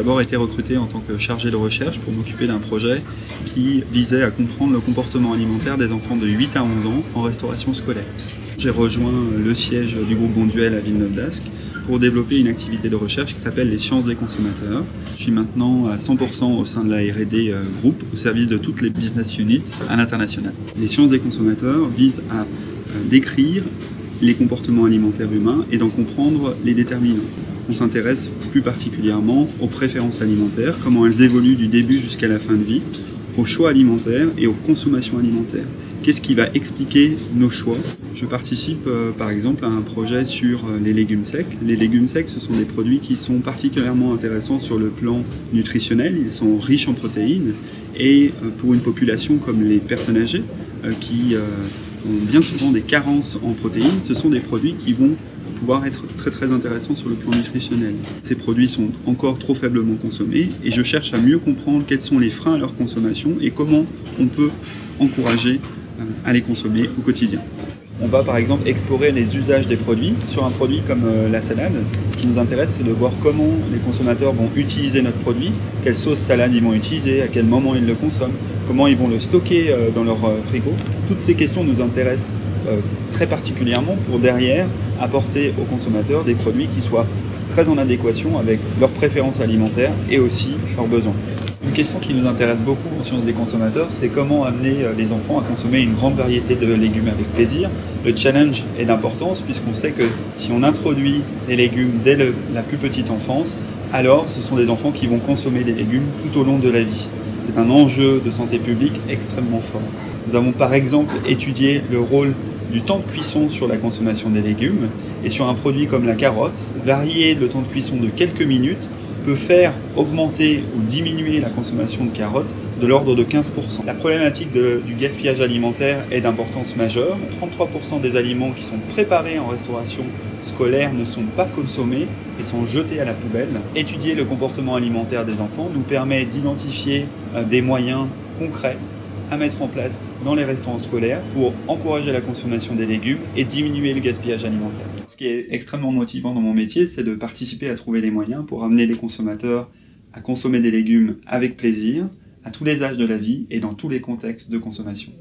d'abord été recruté en tant que chargé de recherche pour m'occuper d'un projet qui visait à comprendre le comportement alimentaire des enfants de 8 à 11 ans en restauration scolaire. J'ai rejoint le siège du groupe Bonduelle à Villeneuve-d'Ascq pour développer une activité de recherche qui s'appelle les sciences des consommateurs. Je suis maintenant à 100% au sein de la R&D Group, au service de toutes les business units à l'international. Les sciences des consommateurs visent à décrire les comportements alimentaires humains et d'en comprendre les déterminants. On s'intéresse plus particulièrement aux préférences alimentaires, comment elles évoluent du début jusqu'à la fin de vie, aux choix alimentaires et aux consommations alimentaires. Qu'est-ce qui va expliquer nos choix? Je participe par exemple à un projet sur les légumes secs. Les légumes secs, ce sont des produits qui sont particulièrement intéressants sur le plan nutritionnel. Ils sont riches en protéines et pour une population comme les personnes âgées qui ont bien souvent des carences en protéines, ce sont des produits qui vont pouvoir être très intéressants sur le plan nutritionnel. Ces produits sont encore trop faiblement consommés et je cherche à mieux comprendre quels sont les freins à leur consommation et comment on peut encourager à les consommer au quotidien. On va par exemple explorer les usages des produits. Sur un produit comme la salade, ce qui nous intéresse, c'est de voir comment les consommateurs vont utiliser notre produit, quelle sauce salade ils vont utiliser, à quel moment ils le consomment, comment ils vont le stocker dans leur frigo. Toutes ces questions nous intéressent très particulièrement pour derrière apporter aux consommateurs des produits qui soient très en adéquation avec leurs préférences alimentaires et aussi leurs besoins. Une question qui nous intéresse beaucoup en sciences des consommateurs, c'est comment amener les enfants à consommer une grande variété de légumes avec plaisir. Le challenge est d'importance puisqu'on sait que si on introduit les légumes dès la plus petite enfance, alors ce sont des enfants qui vont consommer des légumes tout au long de la vie. C'est un enjeu de santé publique extrêmement fort. Nous avons par exemple étudié le rôle du temps de cuisson sur la consommation des légumes et sur un produit comme la carotte, varier le temps de cuisson de quelques minutes peut faire augmenter ou diminuer la consommation de carottes de l'ordre de 15%. La problématique du gaspillage alimentaire est d'importance majeure. 33% des aliments qui sont préparés en restauration scolaire ne sont pas consommés et sont jetés à la poubelle. Étudier le comportement alimentaire des enfants nous permet d'identifier des moyens concrets à mettre en place dans les restaurants scolaires pour encourager la consommation des légumes et diminuer le gaspillage alimentaire. Ce qui est extrêmement motivant dans mon métier, c'est de participer à trouver les moyens pour amener les consommateurs à consommer des légumes avec plaisir, à tous les âges de la vie et dans tous les contextes de consommation.